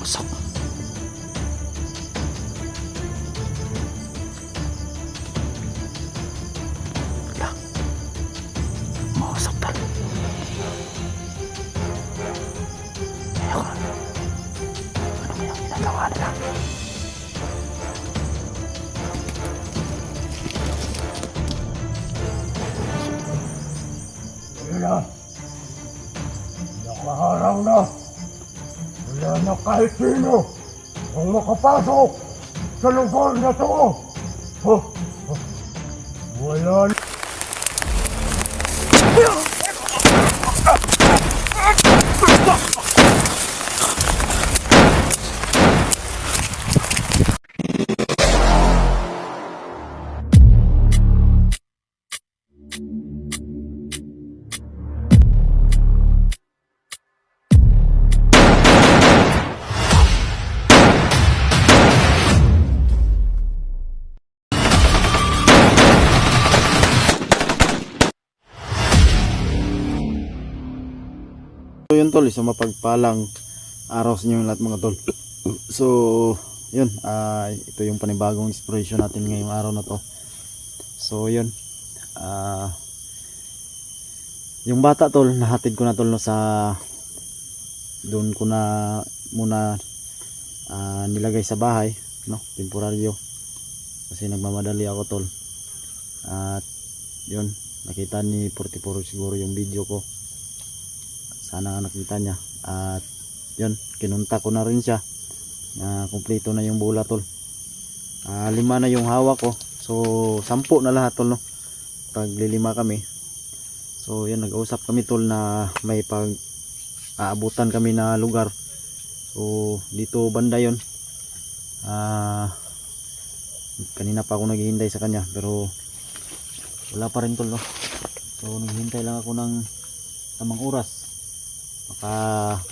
Usap. Wala. Mausap tol. Ayoko. Ano kaya ginagawa nila? Wala. Nakaharang na. Wala na kahit sino ang makapasok sa lugar na to. Huh? Wala na. So yun tol, isang mapagpalang araw sa inyo lahat mga tol. So yun, ito yung panibagong exploration natin ngayong araw na to. So yun, yung bata tol, nahatid ko na tol no, sa doon ko na muna nilagay sa bahay no, temporaryo kasi nagmamadali ako tol. At yun, nakita ni 44 siguro yung video ko, sana nakita niya. At yun, kinunta ko na rin siya, kumpleto na yung bula tol. 5 na yung hawak ko, so 10 na lahat tol no, paglilima kami. So yun, nag-usap kami tol na may pag aabutan kami na lugar. So dito banda yun. Kanina pa ako naghihintay sa kanya pero wala pa rin tol no. So naghihintay lang ako ng tamang oras, baka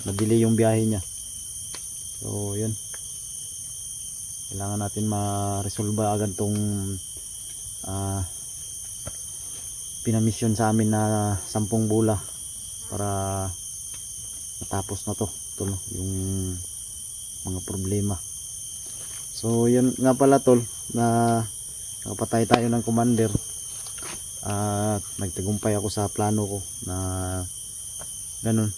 na-delay yung biyahe niya. So yun, kailangan natin ma-resolve agad tong pinamisyon sa amin na 10 bula para matapos na to tol, yung mga problema. So yun nga pala tol, na nakapatay tayo ng commander at nagtagumpay ako sa plano ko na ganun.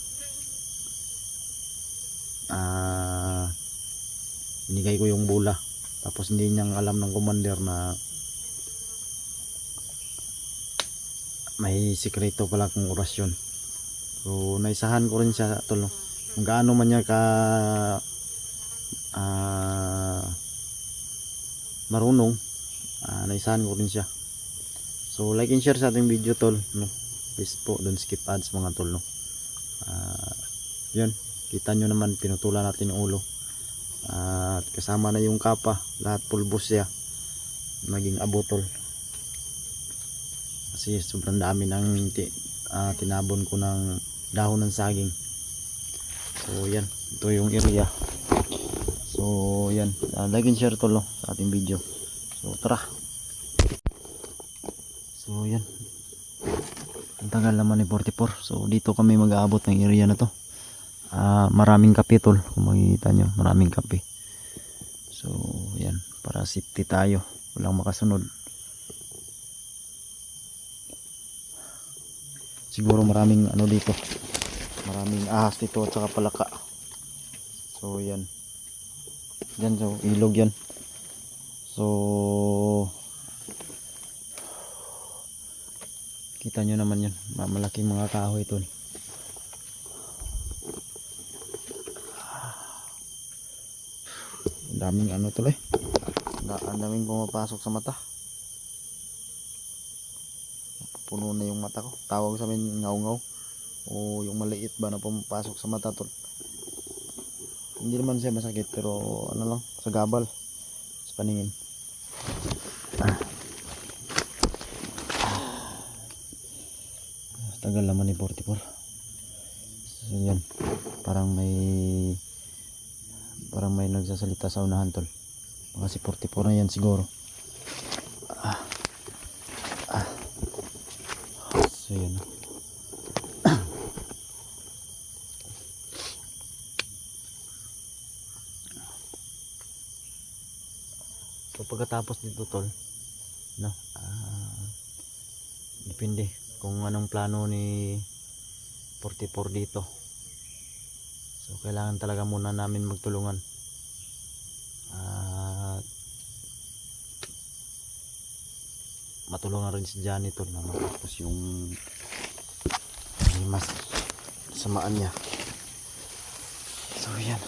Binigay ko yung bula, tapos hindi niyang alam ng commander na may sikreto pala kong orasyon. So naisahan ko rin siya tol, kung gaano man niya ka marunong, naisahan ko rin siya. So like and share sa ating video tol no? Please po, don't skip ads mga tol no? Yun, kita nyo naman pinutulan natin yung ulo, at kasama na yung kapa, lahat pulbos siya, maging abo tol, kasi sobrang dami ng tinabon ko ng dahon ng saging. So yan, ito yung area. So yan, like and share tol no, sa ating video. So tara. So yan, ang tagal naman ni 44. So dito kami mag-aabot ng area na to. Maraming kape tol, kung makikita nyo, maraming kape. So yan, para safety tayo, walang makasunod. Siguro maraming ano dito, maraming ahas dito at saka palaka. So yan, yan, so ilog yan. So kita nyo naman yun, malaking mga kahoy tol. Ang daming ano tol eh, ang daming pumapasok sa mata. Puno na yung mata ko, tawag sa amin ngaw-ngaw, o yung maliit ba na pumapasok sa mata tol. Hindi naman siya masakit pero ano lang, sa gabal, sa paningin. Tagal naman ni 44. So yan, parang may nagsasalita sa unahan tol, baka si 44 na yan siguro. So yan. So pagkatapos nito tol, no, depende kung anong plano ni 44 dito. So kailangan talaga muna namin magtulungan. Matulungan rin si Johnny tol na matapos yung mas samaan niya. So yan.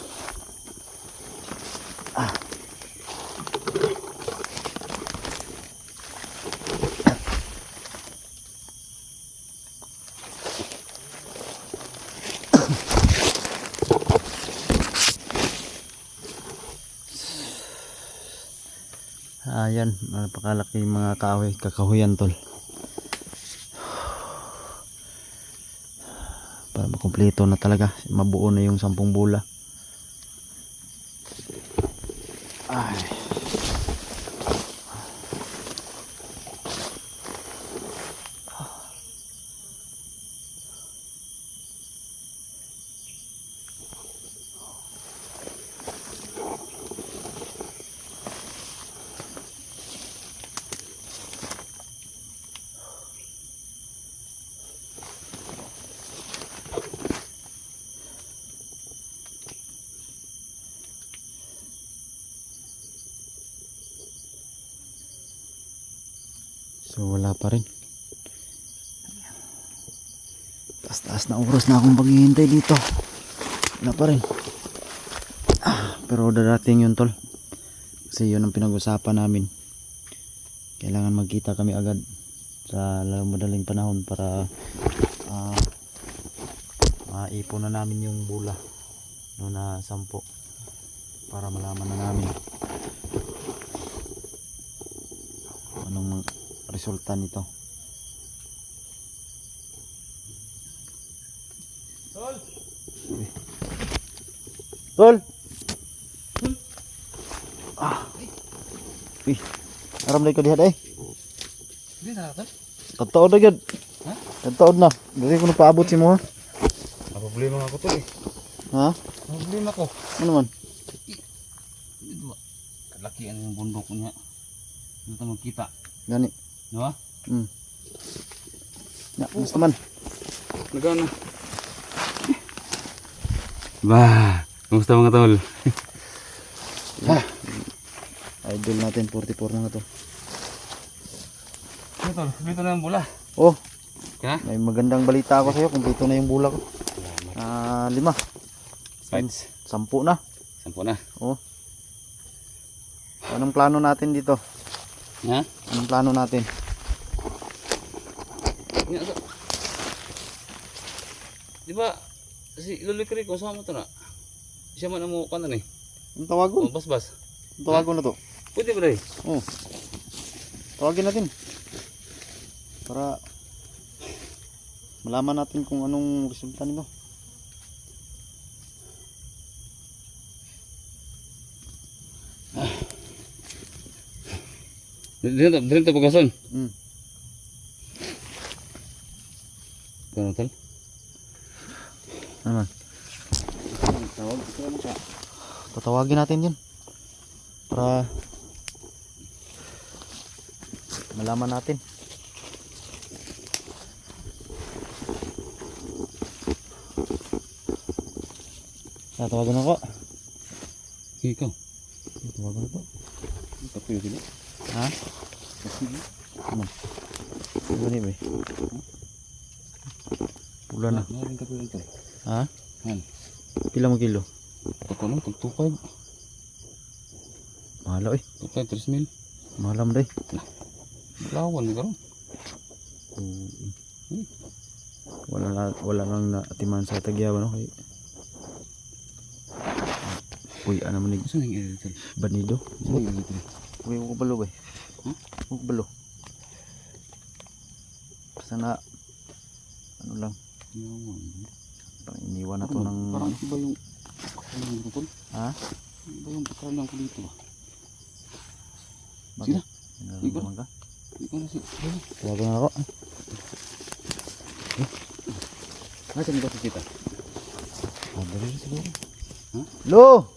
Ayan, napakalaki yung mga kakahuyan tol. Para makumpleto na talaga, mabuo na yung 10 bula. Ay. So wala pa rin. Taas-taas na oras na akong paghihintay dito. Wala pa rin. Pero darating yun tol. Kasi yun ang pinag-usapan namin. Kailangan magkita kami agad sa madaling panahon para maipon na namin yung bula no, na 10 para malaman na namin anong resulta nito. Tol! Aram na ko diha eh. Di na tol. Tataod na gyud. Ha? Tataod na. Dili ko napaabot si mo ha. Ang problema nga ko tol eh. Ha? Ang problema ko. Ano man? Dito ba? Kalakihan yung bundok niya. Dito magkita. Gani. Di ba? Ya, gusto man. Nagana. Bah, kumusta mga tol? Idol natin 44 na to. Ano tol? Dito na yung bula. Oh, Kaya? may magandang balita ako sa'yo. Kumpleto na yung bula ko. 5. Sides. 10 na. 10 na. Oh. Anong plano natin dito? Ha? Anong plano natin? Nga to. Di ba? Si Lolo Kiri ko sama mo to na. Siya man ang mo kanan eh. Ang tawagon? Oh, bas-bas. Ang tawagon na to. Pwede ba rin? Oh. Tawagin natin. Para malaman natin kung anong resulta nito. Dito pagkason. Ano tol? Ano man? Tawag ko lang siya. Tatawagin natin yun. Para malaman natin. Tawagan ako. Ikaw. Tawagan ako. Ikaw po yung sila. Ha? Ano? Ano ba? Pula na. Narin ka po yung ito. Ha? Han. Pila mo kilo? Ako lang, tag-25. Mahalo eh. 25, 3 mil. Mahalam day. Lawan ka ron. Wala lang na atiman sa tagyawan no kay. Uy, ano man ni Saan yung editor? banido? Saan yung editor? Uy, ko balo ba? Huh? Ko balo. Sana ano lang, Yawan. parang iniwan na to ng Parang iba yung... Ano yung editor? ha? Iba yung pakalang ko dito ba? Bakit? Sila? Nararamdaman ka? Ikaw na si... Tawagan ako. Nasaan ba si Tita? Dali rin siguro. Ha? Lo!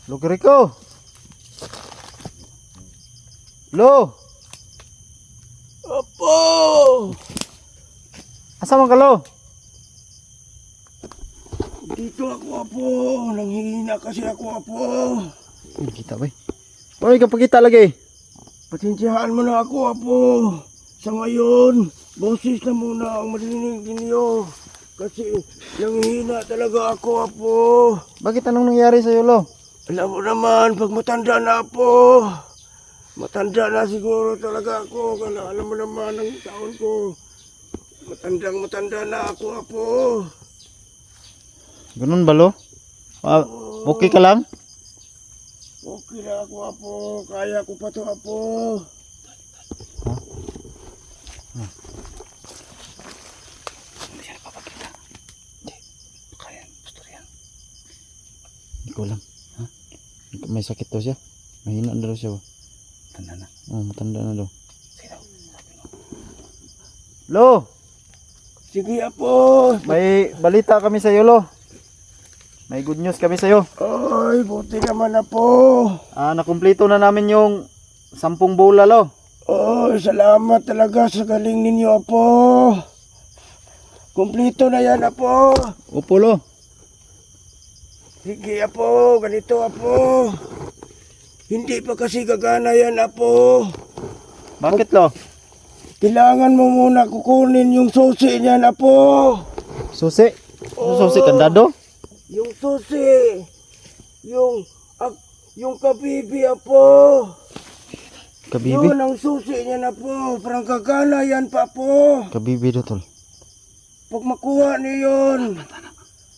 Lo Kiriko! Lo! Apo! Asa man ka, Lo? Dito ako, Apo. Nanghihina kasi ako, Apo. Ay, kita ba? Wala ka pakita lagi. Pasensyahan mo na ako, Apo. Sa ngayon, boses na muna ang marinig ninyo. Kasi nanghihina talaga ako, Apo. Bakit anong nangyari sa'yo, Lo? Alam mo naman, pag matanda na ako, matanda na siguro talaga ako. Kaya alam mo naman ang taon ko. Matanda na ako, Apo. Ganun ba, Lo? Ah, okay ka lang? Okay na ako, Apo. Kaya ko pa to, Apo. Hindi ko alam. Ha? May sakit daw siya. Mahina na daw siya. Ba? Tanda na. Oh, matanda na daw. Sige daw. Sabi mo. Lo! Sige, Apo. May balita kami sa'yo, Lo. May good news kami sa'yo. Ay, buti naman, Apo. Nakumpleto na namin yung 10 bola, Lo. Ay, salamat talaga sa galing ninyo, Apo. Kumplito na yan, Apo. Opo, Lo. Sige, Apo. Ganito, Apo. Hindi pa kasi gagana yan, Apo. Bakit, Lo? Kailangan mo muna kukunin yung susi niyan, Apo. Susi? Ano susi? Kandado? Yung susi. Yung kabibi, Apo. Kabibi? Yun ang susi niyan, Apo. Parang gagana yan pa, Apo. Kabibi daw, Tol. Pag makuha niyo yun,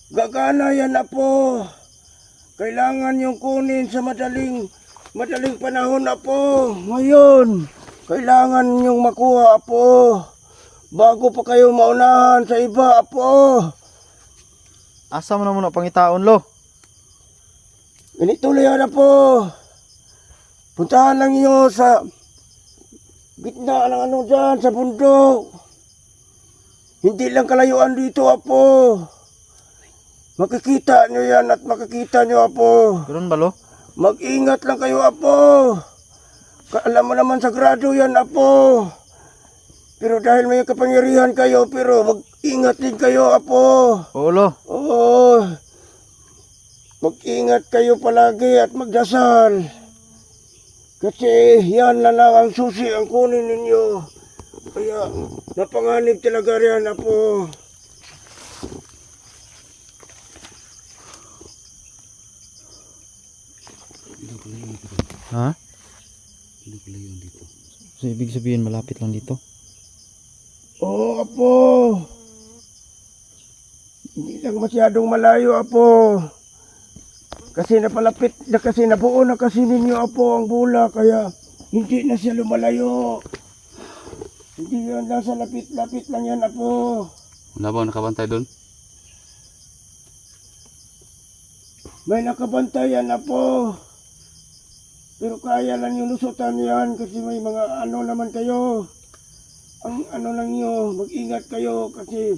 gagana yan, Apo. Kailangan yung kunin sa madaling panahon, Apo. Ngayon, kailangan yung makuha, Apo. Bago pa kayo maunahan sa iba, Apo. Asa mo na muna pangitaon, Lo? Ganito lang yan, Apo. Puntahan lang niyo sa gitna ng ano dyan, sa bundok. Hindi lang kalayuan dito, Apo. Makikita nyo yan at makikita nyo, Apo. Ganun ba, Lo? Mag-ingat lang kayo, Apo. Alam mo naman sagrado yan, Apo. Pero dahil may kapangyarihan kayo, pero mag-ingat din kayo, Apo. Oo, Lo. Oo. Mag-ingat kayo palagi at magdasal. Kasi yan na lang ang susi ang kunin ninyo. Kaya napanganib talaga riyan, Apo. Ha? Hindi ko lang yun dito. So, ibig sabihin, malapit lang dito. Oo, Apo. Hindi lang masyadong malayo, Apo. Kasi napalapit na kasi nabuo na kasi ninyo, Apo, ang bula. Kaya hindi na siya lumalayo. Hindi yan, nasa lapit-lapit lang yan, Apo. Wala ba nakabantay doon? May nakabantayan, Apo. Pero kaya lang yung lusutan yan kasi may mga ano naman kayo. Ang ano lang nyo, mag-ingat kayo kasi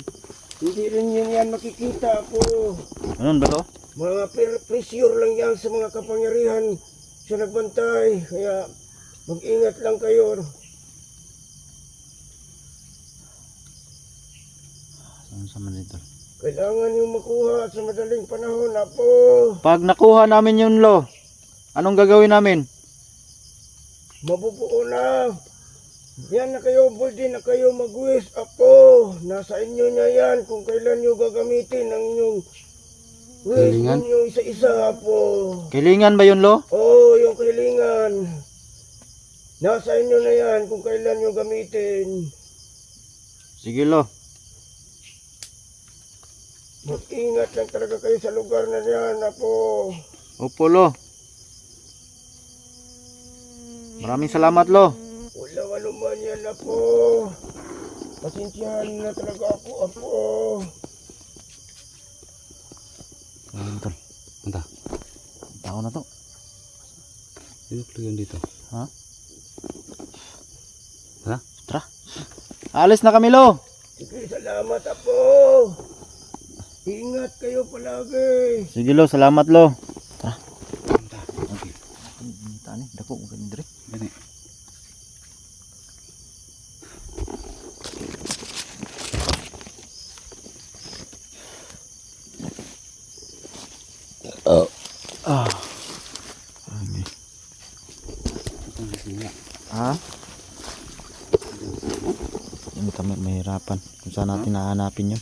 hindi rin yun yan makikita, Apo. Ganun ba, Lo? Mga pressure lang yan sa mga kapangyarihan sa nagbantay. Kaya mag-ingat lang kayo. Saan sa man dito? Kailangan yung makuha sa madaling panahon, Apo. Pag nakuha namin yun, Lo, anong gagawin namin? Mabubuo na. Yan na kayo, pwede na kayo mag-wish, Apo. Nasa inyo niya yan kung kailan nyo gagamitin ang inyong wish Hilingan? ninyo isa-isa, Apo. Kailingan ba yun, Lo? Oo, yung kahilingan. Nasa inyo na yan kung kailan nyo gamitin. Sige, Lo. Mag-ingat lang talaga kayo sa lugar na yan, Apo. Opo, Lo. Maraming salamat, Lo. Walang anuman yan, Apo. Pasensyahan na talaga ako, Apo. Ayun, Tol. Punta. Tao na to. Hindi ko lang yun dito. Ha? Ha? Tara. Alis na kami, Lo. Sige, salamat, Apo. Ingat kayo palagi. Sige, Lo. Salamat, Lo. Tara. Punta. Okay. Tani, dako mo kami dire. Gani. Ay. Itong sisiya. Ha? Yun kami mahirapan kung saan natin hahanapin yun.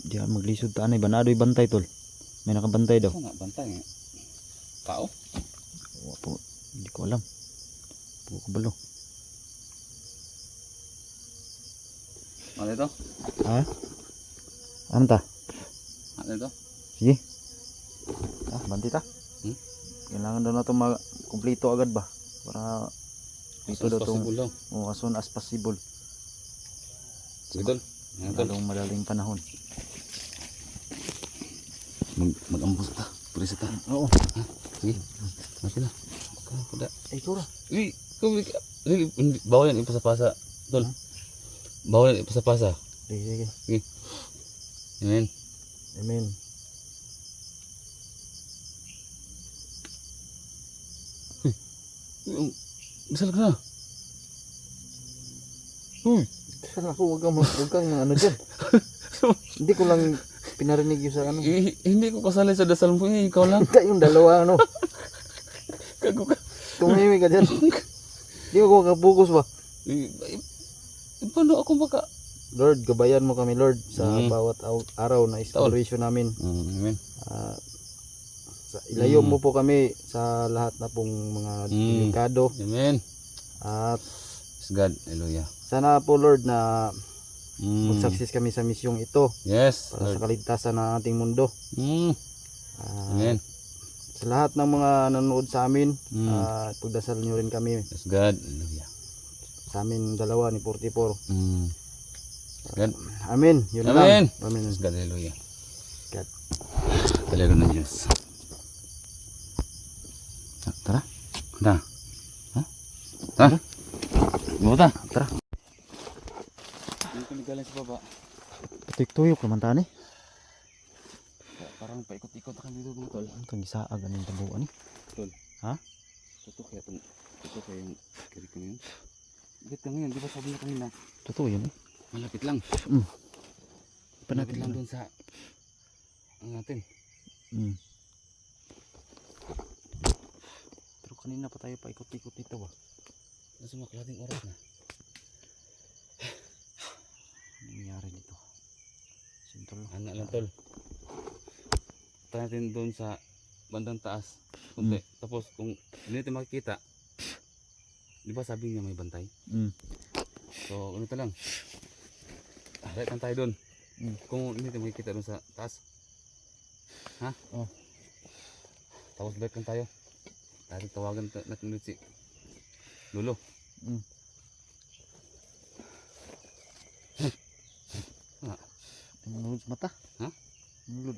Di ako maglisod ta anay banadoy bantay tol. May nakabantay daw. Ano nga, bantay nga. Tao? Wala po, hindi ko alam. Buko kabalo. Ano ito? Ha? Ano ta? Ano ito? Sige. Banti ta. Hmm? Kailangan daw na ito kumpleto agad ba? Para ito daw itong Possible daw. as soon as possible. Sige tol. Ano tol? Madaling panahon. Mag-ambos ta. Purisa ta. Oo. Sige. Mati na. Kuda. Ay, kura. Uy, bawal yan ipasapasa. Tol. Bawal yan ipasapasa. Sige. Sige. Amen. Amen. Misal ka na. Saan ako? Huwag kang ano dyan. Hindi ko lang pinarinig yung sa ano. Hindi ko kasali sa dasal mo eh. Ikaw lang. Hindi yung dalawa ano. Kago ka. Tumimik ka dyan. Hindi ko kapukus ba? Paano ako baka? Lord, gabayan mo kami Lord sa Mm. bawat araw na exploration namin. Amen. Ilayo mo po kami sa lahat na pong mga delikado. Amen. At Yes, God. Hallelujah. sana po Lord na mag-success kami sa misyong ito Yes. para Lord. sa kaligtasan ng ating mundo. Amen. Sa lahat ng mga nanonood sa amin, pagdasal nyo rin kami Yes, God. Hallelujah. sa amin dalawa ni 44. God. Amen. Yun Amen. lang. Amen. Yes, God. Hallelujah. God. Talaga ng Diyos. Tara. Ha? Ha? Buta. Tara. Hindi ko nagaling sa baba. Tuyok naman tani. Parang paikot-ikot ka dito mga tol. Ang kang isaag anong tabuan ni. Tol. Ha? Ito kaya yung kiri ko yun. Bit ka ngayon, di ba sabi niya kanina? Totoo yun eh. Malapit lang. Pa Malapit natin lang doon sa ang natin. Pero kanina pa tayo paikot-ikot dito ba? Nasa mga kalating oras na. Ano nangyari dito? Sintol. Ano lang tol. Punta natin doon sa bandang taas. Kunti. Tapos kung hindi natin makikita, di ba sabi niya may bantay? So ano ito lang. Right lang tayo doon. Kung hindi natin makikita doon sa taas. Ha? Oh. Tapos balik lang tayo. Tayo tawagan natin ulit si Lolo. Nulod sa mata. Ha? Nulod.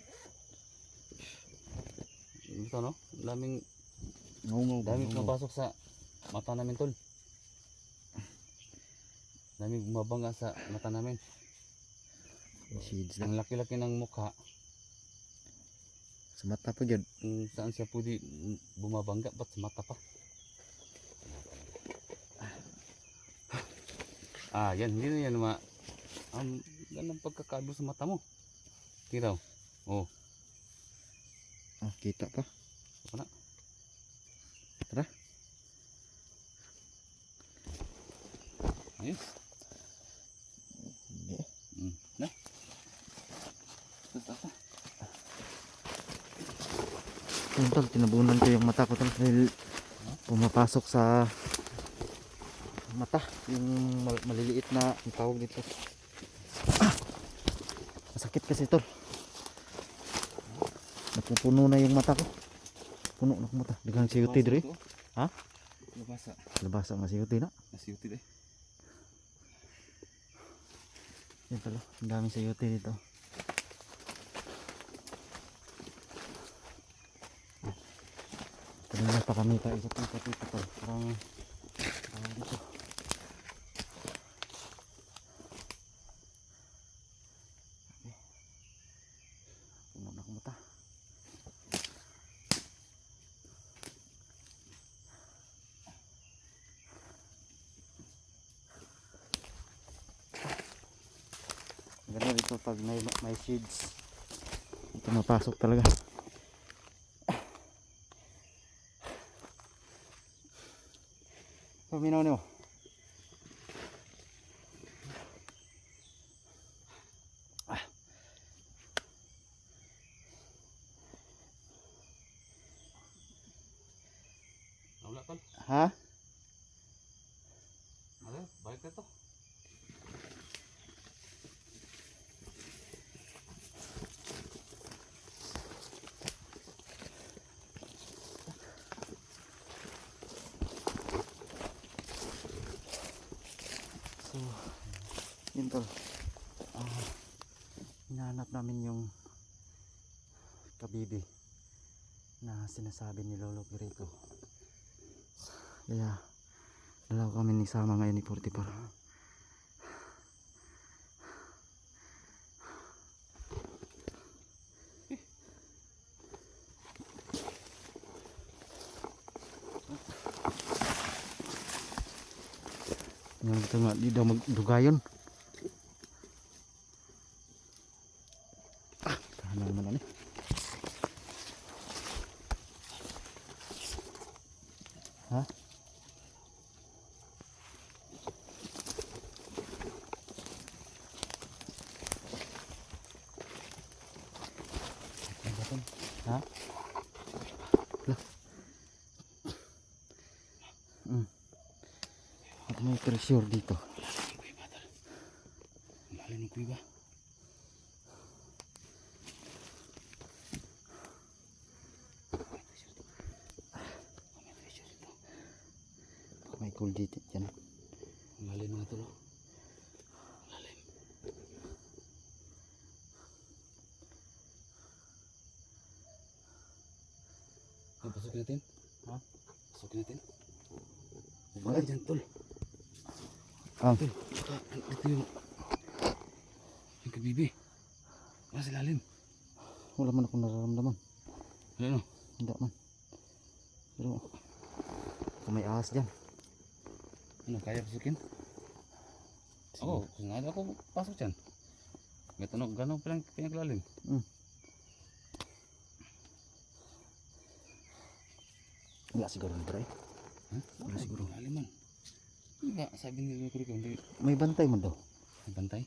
Ito no? Daming Ngungaw. pumapasok sa mata namin tol. Daming bumabangga sa mata namin. Seeds na. Ang laki-laki ng mukha. Sa mata pa yun. Kung saan siya pwede bumabangga, ba't sa mata pa? Yan, hindi na yan ganang pagkakado sa mata mo. Tiraw. Oh, Kita pa. apa na? Tara. Ayos. Hindi. Na. Tata. Tol, tinabunan ko yung mata ko tol dahil pumapasok sa mata yung maliliit na ang tawag dito. Masakit kasi tol. Napupuno na yung mata ko. Puno na mata. Daghang siyuti diri. Ha? Labasa. Labasa nga siyuti na. Nasiyuti deh. Yan tol. Ang daming siyuti dito. Kanina pa kami paikot-ikot dito tol. Parang dito. Puno na mata. dito pag may shades. Ito mapasok talaga. Paminaw niyo. Wala tol. Ha? Ano? Balik na to. So, yun tol. Hinahanap namin yung kabibi na sinasabi ni Lolo Pirito. Kaya dalaw kami ni Sama ngayon ni 44. Yang kita nga di daw magdugayon. Tahanan naman ani. Ha? Ha? Lah. At may pressure dito. Mahal ng kuya ba? May cool dito dyan. Malalim mga tol. Malalim. Pasukin natin. Ha? Pasukin natin. Wala dyan tol. Ang Tol. Ito yung kabibi. Wala sa lalim. wala man akong nararamdaman. Ano? Hindi man. Pero kung may ahas dyan. Ano, kaya pasukin? Oo, kung ada ako pasok dyan. May tanong, gano'ng pinaglalim? Wala siguro nito eh. Ha? Wala siguro. Lalim man. Diba, sabi nila ko rin, May bantay man daw. may bantay.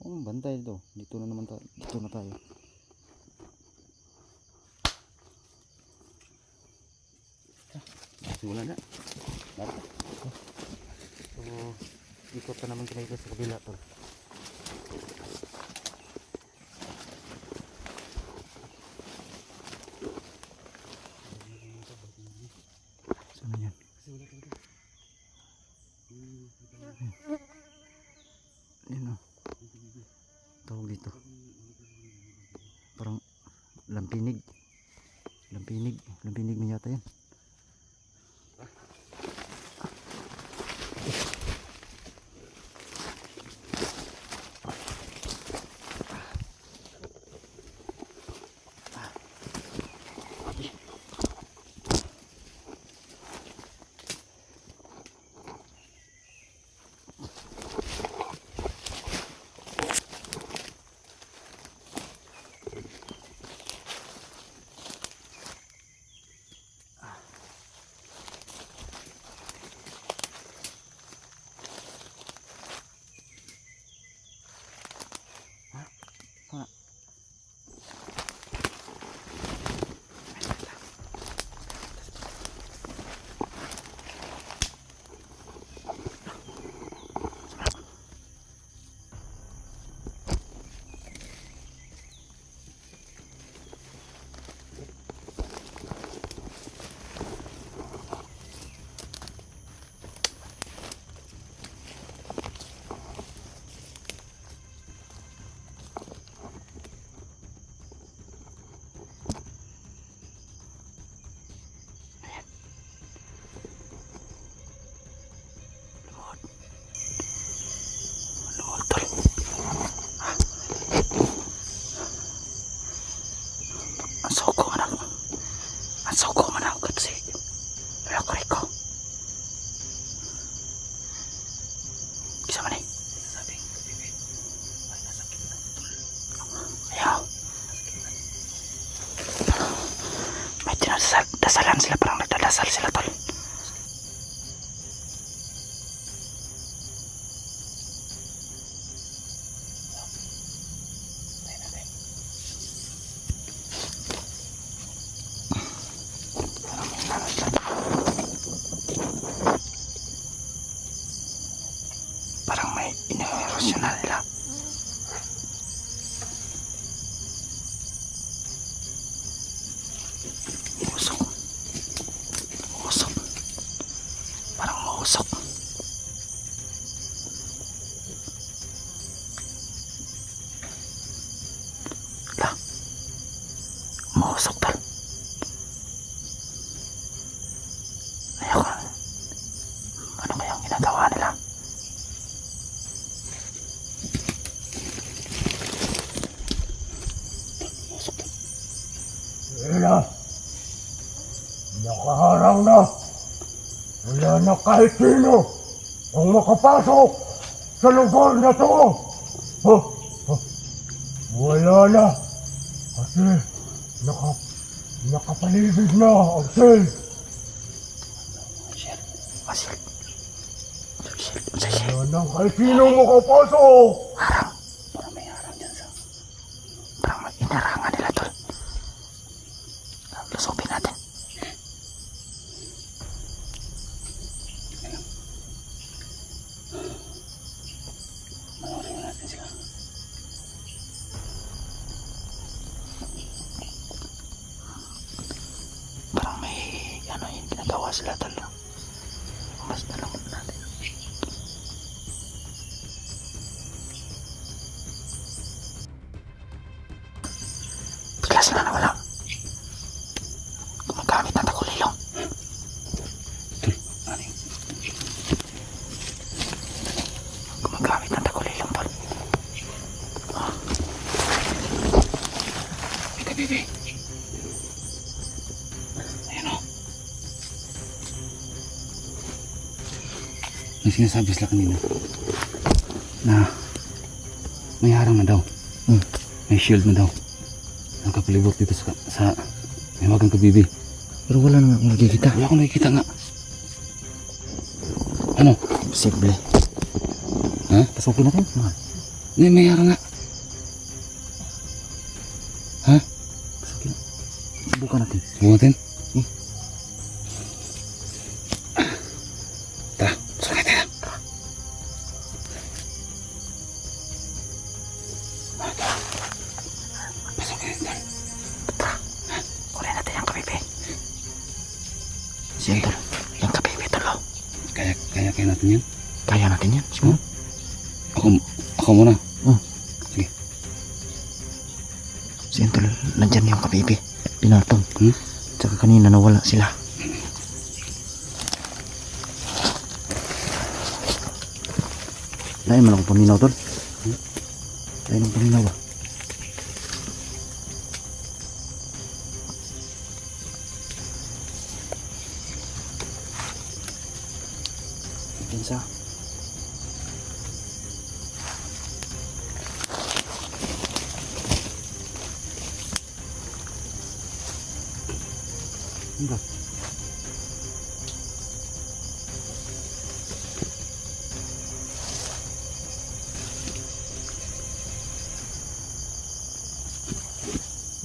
Oo, bantay daw. Dito na naman tayo. Dito na tayo. Kasi wala na. Dapat. So, ikot pa naman kami sa kabila tol. Saan na yan? Kasi wala talaga. Yun o. Tawag dito. Parang lampinig. Lampinig. Lampinig mo yata yan. dasalan sila, parang nagdadasal sila tol. Parang may inerosyon na nila. Usok. Usok. Parang mausok. Lah. Mausok tol. Ayoko. Ano kayang ginagawa nila? Wala. Nakaharang na. Wala na kahit sino ang makapasok sa lugar na to. Huh? Huh? Wala na. Kasi nakapaligid na ang sel. Masil. Wala na kahit sino makapasok. Harang. Parang may harang dyan sa... Parang may inarangan nila tol. Lusopin natin. Manorin natin sila. Parang may ano yung ginagawa sila tol. Mas nalamot natin. Bigla sila nawala. Gumagamit ng takulilong. Ano yun? Gumagamit ng takulilong tol. Ika bebe. Ayan o. May sinasabi sila kanina na may harang na daw. May shield na daw. Nakapalibot dito sa may wagang kabibi. Pero wala naman akong nakikita. Wala akong nakikita nga. Ano? Posible. Ha? Pasukin natin. May harang nga. Ha? Pasukin. Subukan natin. Bumatin? Tara, sakay tayo. Pasukin natin. Kunin natin yung kabibi. Siyan tol. Yung kabibi tol. Kaya natin yan. Kaya natin yan. Siguro. Ako muna. Sige. Siyan tol. Nandyan yung kabibi. Pinatong. Hmm? Tsaka kanina nawala sila. Lain man akong paminaw tol. Lain ang paminaw ba? Sa enggak.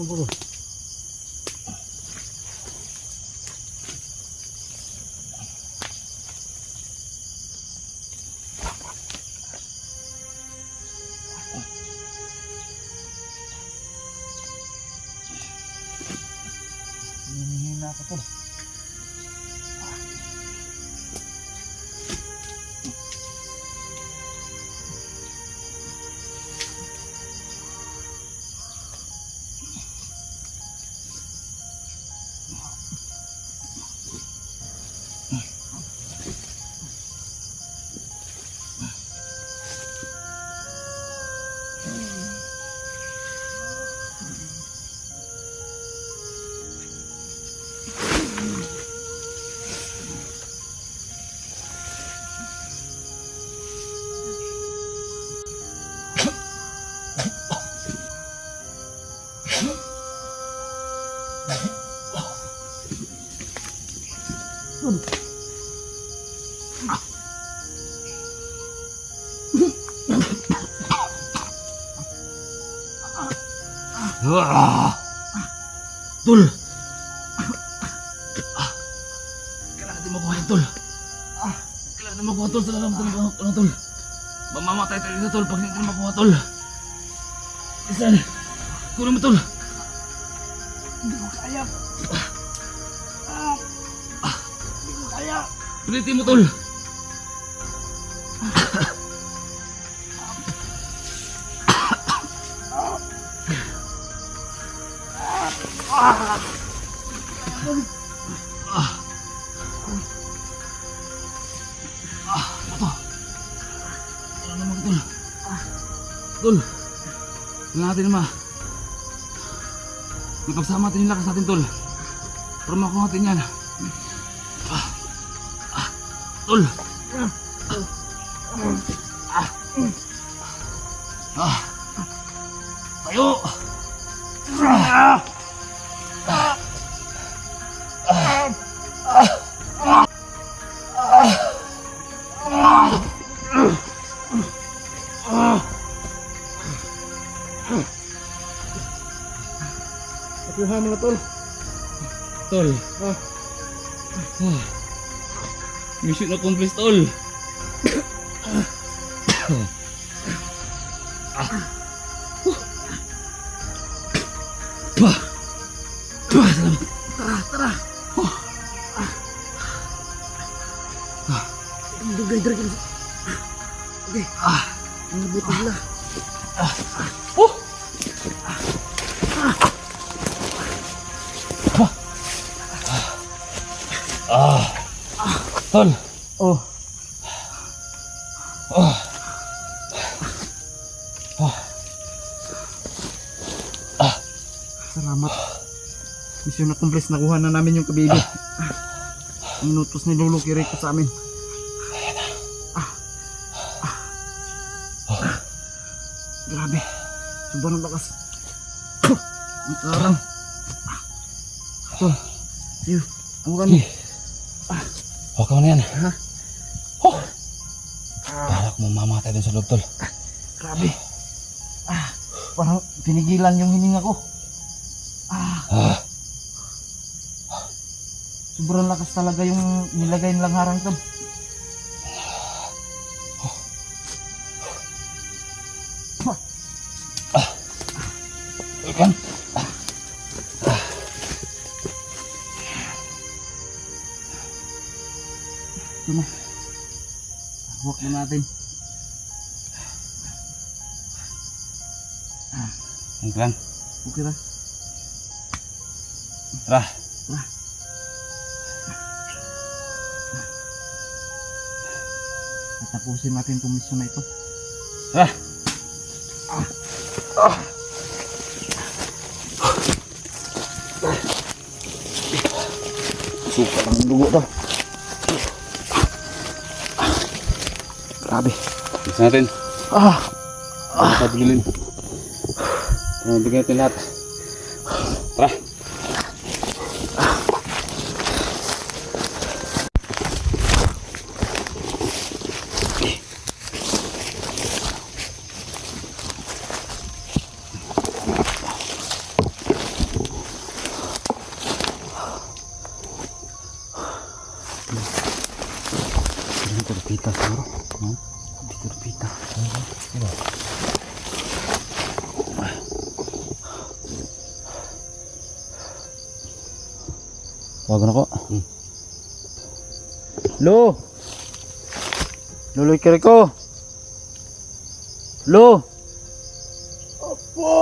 Apa tuh? Hihina ako to. Tol! Kailangan natin makuha yan, Tol. Kailangan natin makuha, Tol. Sa lalam, Tol. Mamamatay tayo dito, Tol. Pag hindi natin makuha, Tol. Isan. Kunin mo, Tol. Hindi ko kaya. Hindi ko kaya. Pilitin mo, Tol. Ano naman, Tol? Tol. Tingnan natin naman. May pagsama natin yung lakas natin, Tol. Para makuha natin yan. Tol. Tayo. Nakuha mo na, Tol. Tol. Mission accomplished, Tol. Salamat. Tara. Dugay dragon. Okay. Ang buti na. Tol. Oh. Salamat. Mission accomplished. Nakuha na namin yung kabibi. Ang inutos ni Lolo Kiriko sa amin. Grabe. Sobrang lakas. Ang karang. Tol. Sige. Ang kami. Huwag ka mo na yan. Ha? Parang mo mamatay dun sa loob, Tol. Grabe. Parang pinigilan yung hininga ko. Sobrang lakas talaga yung nilagay nilang harang, Tol. Ikan. Ito na. Huwag na natin. Ikan. Okay na. Tara. Tapusin natin itong mission na ito. Tara. Suka lang yung dugo to. Grabe. Bisa natin. Pagilin. Bigyan natin lahat. Tara. Dito pita siguro. Dito pita. Wag na ko. Lo. Lolo Kiriko. Lo. Opo!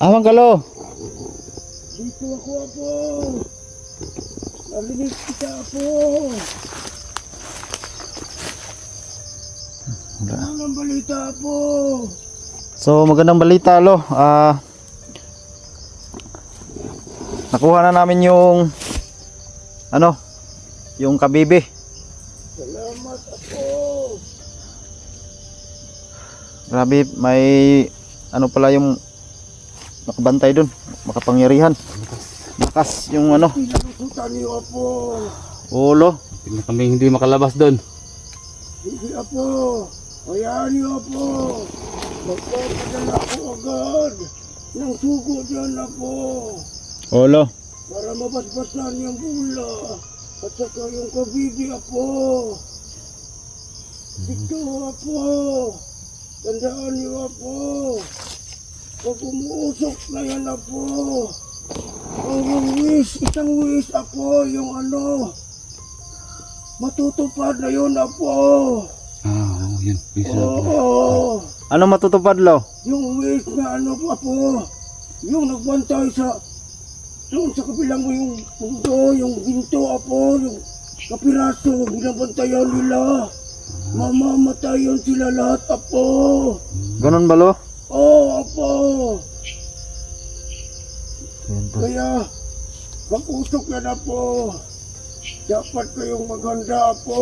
Awang ka lo. Dito ako, Apo! Narinig kita, Apo! Ano ang balita, Apo? So magandang balita lo. Nakuha na namin yung yung kabibi. Salamat, Apo! Grabe, may pala yung nakabantay dun, makapangyarihan. Lakas yung ano, Pinalusutan niyo Apo. ulo. Tingnan kami hindi makalabas doon. Hindi Apo. Hayaan niyo Apo. Magpapadala ako agad ng sugo dyan Apo. Ulo. Para mabasbasan yung bula at saka yung kabibi Apo. Ito Apo. Tandaan niyo Apo. Pag umuusok na yan Apo. Ang wish, isang wish Apo, yung ano. Matutupad na yun Apo. Oo, yun. Oo. Ano matutupad lo? Yung wish na ano Apo. Yung nagbantay sa doon sa kabilang mo yung mundo, yung ginto Apo, yung kapiraso, binabantayan nila. Mamamatayan sila lahat Apo. Ganun ba lo? Oo Apo. Yan to. Kaya mag-usok yan Apo. Dapat kayong maghanda Apo.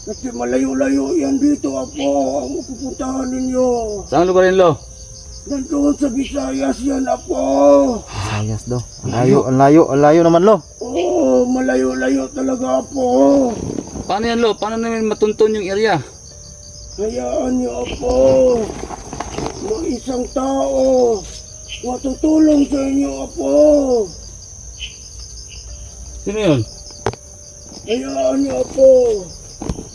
Kasi malayo-layo yan dito Apo ang pupuntahan ninyo. Saan lugar yun, Lo? Nandoon sa Visayas yan Apo. Sayas do. Ang layo naman lo. Oo, malayo-layo talaga Apo. Paano yan, Lo? Paano namin matuntun yung area? Hayaan niyo Apo. May isang tao matutulong sa inyo Apo. Sino yun? Hayaan niyo Apo.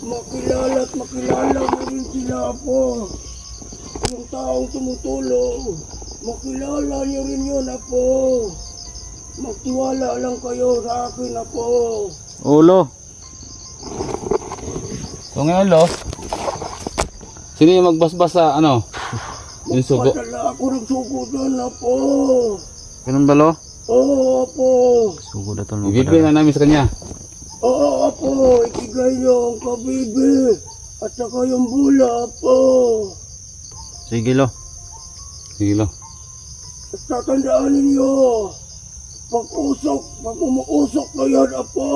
Makilala at makilala mo rin sila Apo. Yung taong tumutulong, makilala niyo rin yun Apo. Magtiwala lang kayo sa akin Apo. Ulo. So ngayon, Lo, sino yung magbasbas sa ano? Yung sugo? Magpadala ako ng sugo doon Apo. Ganun ba lo? Oo Apo. Sugod na to. Ibibigay na namin sa kanya. Oo Apo, ikigay niyo ang kabibi at saka yung bula Apo. Sige lo. Sige, Lo. At tatandaan ninyo, pag umuusok na yan Apo,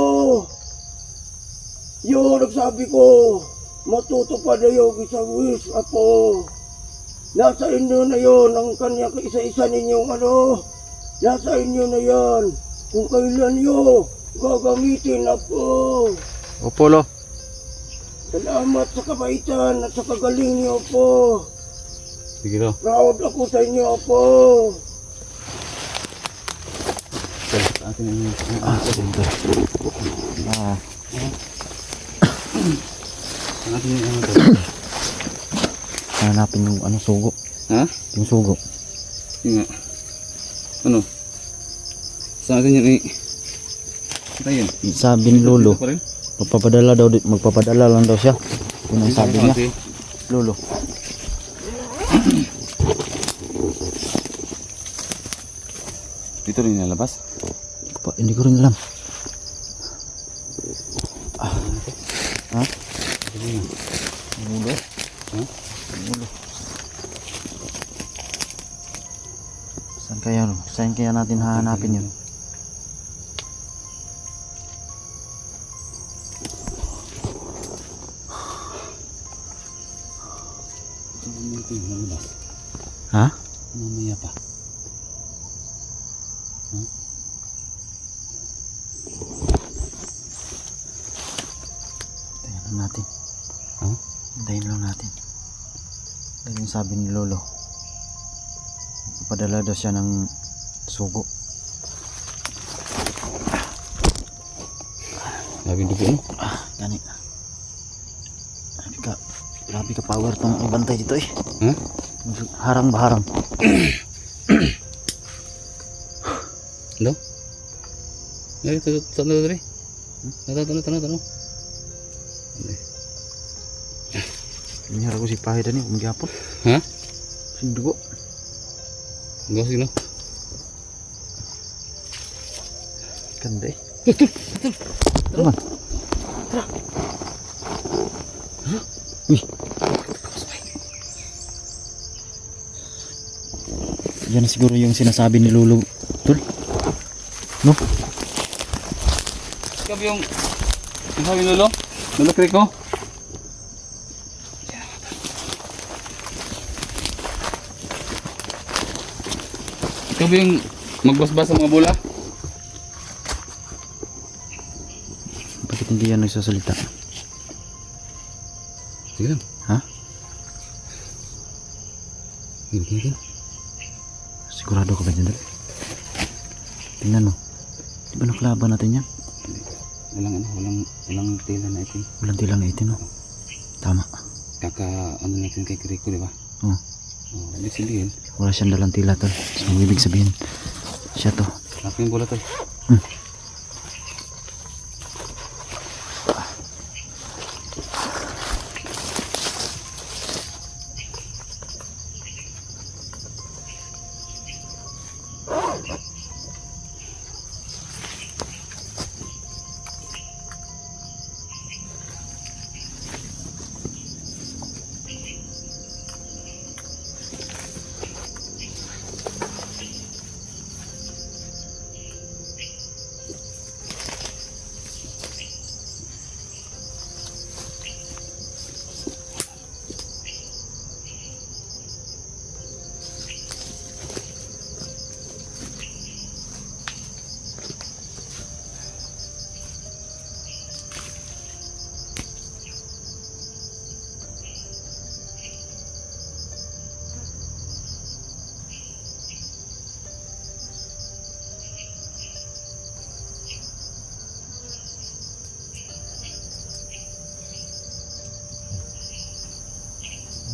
yun nagsabi ko, matutupad na yung isang wish Apo. Nasa inyo na yon ang kanya isa-isa ninyong ano, nasa inyo na yan kung kailan nyo gagamitin Apo. Opo lo. Salamat sa kabaitan at sa kagaling niyo po. Sige, Lo. Proud ako sa inyo po. Atin yung Dito. Ah. atin yung ano to. Hanapin yung ano sugo. Ha? Yung sugo. Yung nga. Ano? Sa atin yun eh. Ito yun. Sabi ni Lolo, Ito pa rin? magpapadala lang daw siya. Yun ang sabi niya. Okay. Lolo. Dito rin nalabas. Hindi ko rin alam. Ha? Ulo? Ha? Ulo. Saan kaya natin hahanapin yun? Ito yung nalabas. Ha? Mamaya pa. Hintayin lang natin. Ha? Hintayin lang natin. Dahil yung sabi ni Lolo, padala daw siya ng sugo. Sabi dugo no? Gani. Grabe ka power tong ibantay dito eh. Ha? Harang ba harang? Hello? Ay, tanong dali. Tanong. Ini harap ko si pahit ni umgyapon. Ha? Si dugo. Enggak sih no? Ganda eh. Teman. Wih. Yan na siguro yung sinasabi ni Lolo, tol. No? Ikaw yung sabi Lolo? Lolo Kriko? Ikaw yung magbasbas sa mga bola. Bakit hindi yan nagsasalita? Sige lang. Ha? Gini. Sigurado ka ba dyan, Dal? Tingnan mo. Di ba nakalaban natin yan? Walang tela na itim. Walang tilang na itim, no? Tama. Ano natin kay Kiriko, di ba? Oo. Oh, ibig sabihin, Wala siyang dalang tila, tol. So, ibig sabihin, siya to. laki yung bola to.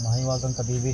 Mahiwagang ka, baby.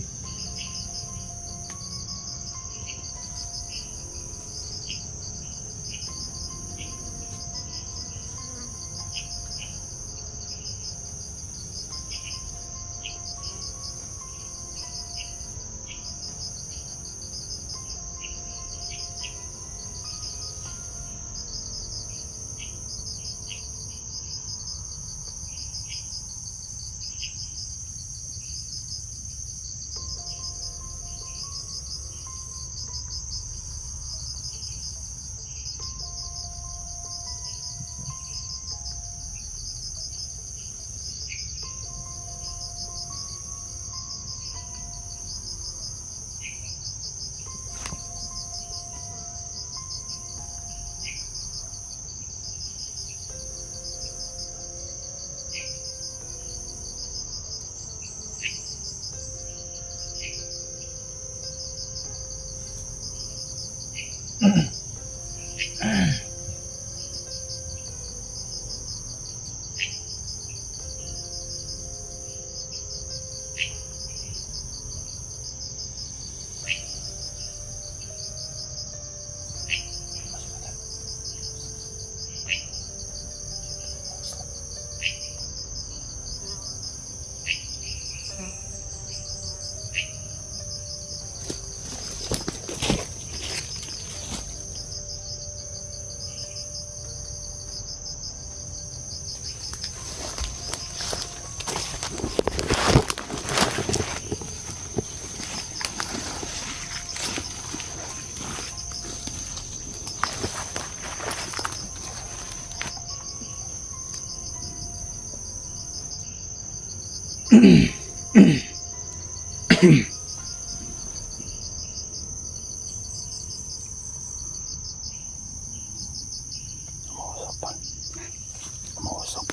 Mausap.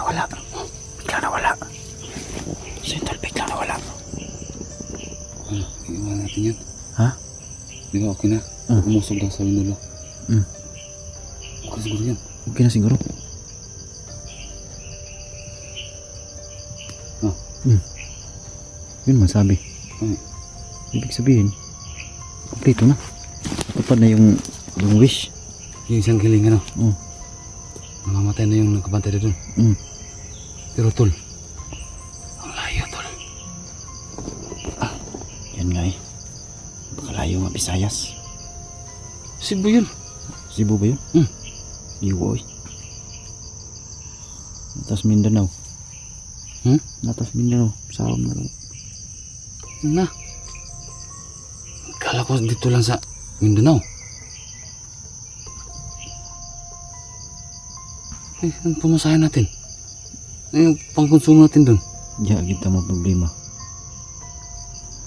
Nawala. Bigla nawala. Sentol, bigla nawala. Ano, iiwan natin yan. Ha? Di ba okay na? Umusog daw sa windulo. Okay siguro yan. Okay na siguro. Ah. Yun masabi. Ibig sabihin, kompleto na. Tapad na yung wish. Yung isang kiling ano. Mm. Namamatay na yung nagkabantay doon. Mm. Pero tol, ang layo tol. Yan nga eh. Bakalayo nga Visayas. Cebu yun. Cebu ba yun? Iwo eh. Natas Mindanao. Natas Mindanao. Saan na lang. Na. Kala ko dito lang sa Mindanao. Eh, ang pumasahin natin? Ano yung pangkonsumo natin doon? Diya kita mo problema.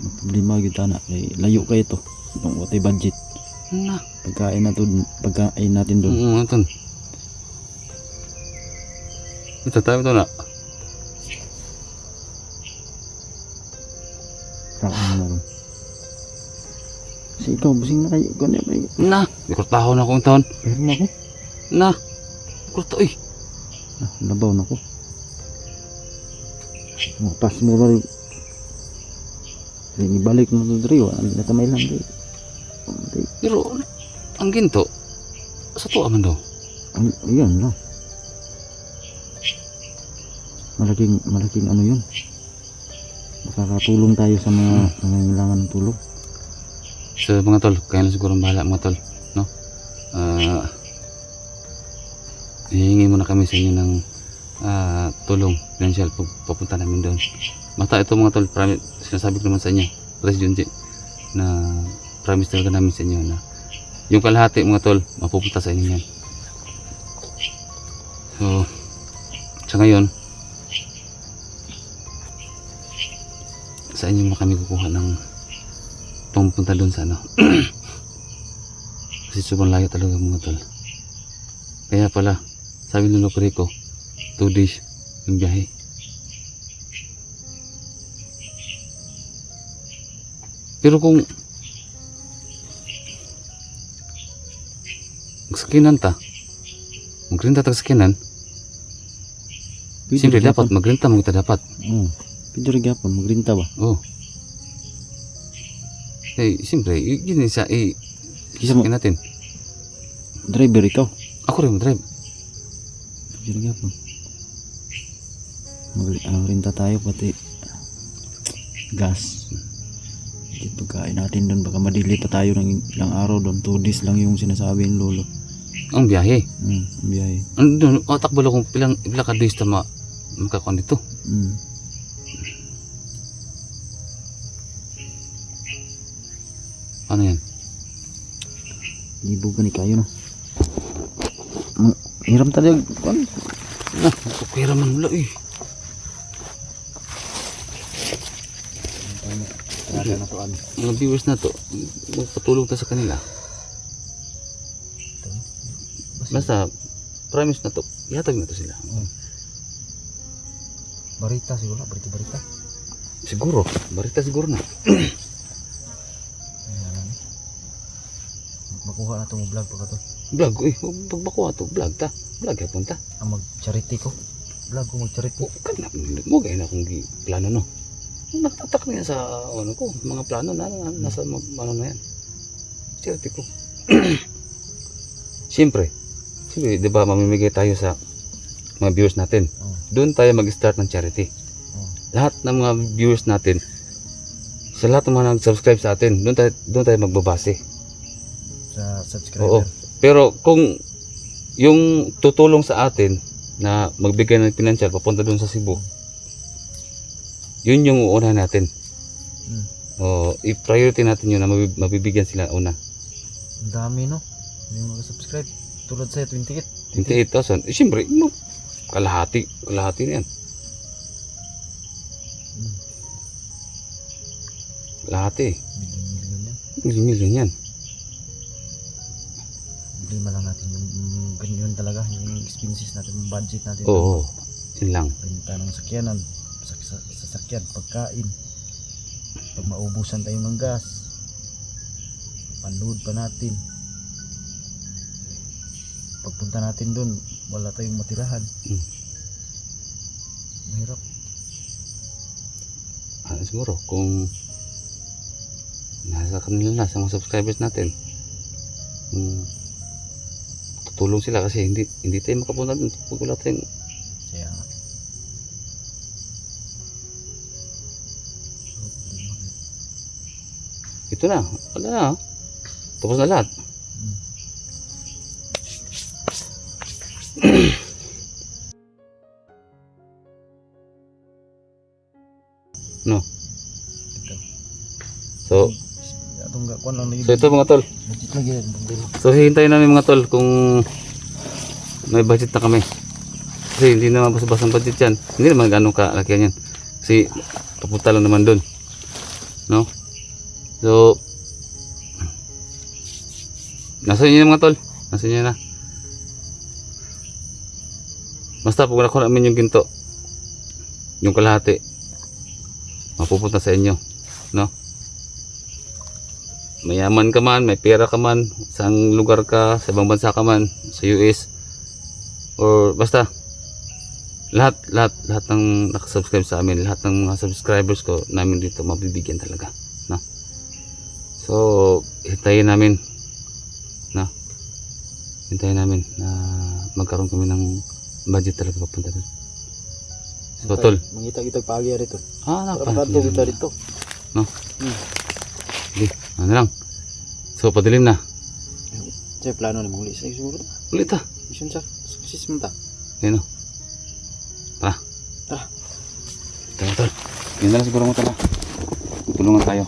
May problema kita na. Layo kayo to. Kung watay budget. Na. Pagkain natin doon. Ito. Ito tayo ito na. Saan na lang. Kasi ikaw, busing na kayo. Ikaw na kayo. Na. Ikurtaho na akong taon. Meron ako. Na. Kurta eh. Labaw na ko. Pas mo rin. Ibalik mo ito rin. Ang natamay lang rin. Pero ang ginto, sa tuwa man daw. Yan lang. Malaking ano yun. Makakatulong tayo sa mga nangangailangan ng tulong. So mga tol, kaya na siguro bahala mga tol. No? Hihingi muna kami sa inyo ng tulong financial papunta namin doon. Basta ito mga tol, sinasabi ko naman sa inyo, Pres Junji, na promise talaga namin sa inyo na yung kalahati mga tol, mapupunta sa inyo yan. So, sa ngayon, sa inyo muna kami kukuha ng pumupunta doon sa ano. Kasi sobrang layo talaga mga tol. Kaya pala, sabi ng Loko Rico, 2 days yung biyahe. Pero kung magsakinan ta, magrinta ta sakinan, siyempre dapat magrinta mo kita dapat. Pwede rin gapon, magrinta ba? Oo. Eh, siyempre, yun sa Kisa mo, sakin natin. driver ikaw. Ako rin mag-drive. Pwede rin gapon. Magrinta tayo pati gas. Pagkain natin doon, baka madili pa tayo ng ilang araw doon. 2 days lang yung sinasabi ng lolo. Ang biyahe. Ang biyahe. Ano doon, takbo lang kung pila ka days na makakuan dito. Ano yan? Libo gani kayo no. Hiram talaga. Kupira man wala eh. Mga viewers na to, magpatulong ta sa kanila. Basta, promise na to, ihatag na to sila. Barita siguro, barita. Siguro, barita siguro na. Makuha na itong vlog pa to. Vlog, pagbakuha to, vlog ta. Vlog ya punta. Ang mag-charity ko. Vlog ko mag-charity. Mo gaya na akong plano no. Nagtatak na yan sa ano ko, mga plano na nasa ano na yan. Charity ko. Siyempre, di ba mamimigay tayo sa mga viewers natin. Doon tayo mag-start ng charity. Lahat ng mga viewers natin, sa lahat ng mga nag-subscribe sa atin, doon tayo magbabase. Sa subscriber. Oo. Pero kung yung tutulong sa atin na magbigay ng financial papunta doon sa Cebu, yun yung uuna natin. O, i-priority natin yun na mabibigyan sila una. Ang dami no. Yung mag-subscribe. Tulad sa'yo, 28. 28,000. Siyempre, kalahati na yan. Kalahati. Million yan. Million yan. Problema lang natin yung ganyan talaga. Yung expenses natin, yung budget natin. Oo. Yun lang. Renta ng sakyanan. Sasakyan, pagkain. Pag maubusan tayo ng gas, panload pa natin. Pagpunta natin doon, wala tayong matirahan. Mahirap. Siguro, kung Nasa kanila na, sa mga subscribers natin. Tutulong sila kasi hindi tayo makapunta dun pag wala tayong Kaya nga. ito na, wala na. Tapos na lahat. No. Ito. So Atong kuan lang lagi. ito mga tol. Budget lagi yan. So hihintayin namin mga tol kung may budget na kami. Kasi hindi naman basta-basta ang budget yan. Hindi naman gano'ng kalakihan yan. Kasi papunta lang naman doon. No? So nasa inyo mga tol. Nasa inyo na. Basta pag nakuha namin yung ginto, yung kalahati, mapupunta sa inyo. No? Mayaman ka man, may pera ka man, saang lugar ka, sa ibang bansa ka man, sa US, or basta lahat ng nakasubscribe sa amin, lahat ng mga subscribers ko namin dito mabibigyan talaga, no? So hintayin namin na magkaroon kami ng budget talaga papunta doon. So tol, Mangita-gitag pagi rito. napansin Para kita dito. no? Sige, ano lang. So padilim na. Saya plano ni muli sa siguro. Ulit ha. Isun sa sis mo ta. Yan o. Tara. Tara. Tara tol. Yan na lang siguro mo tala. Tutulungan tayo.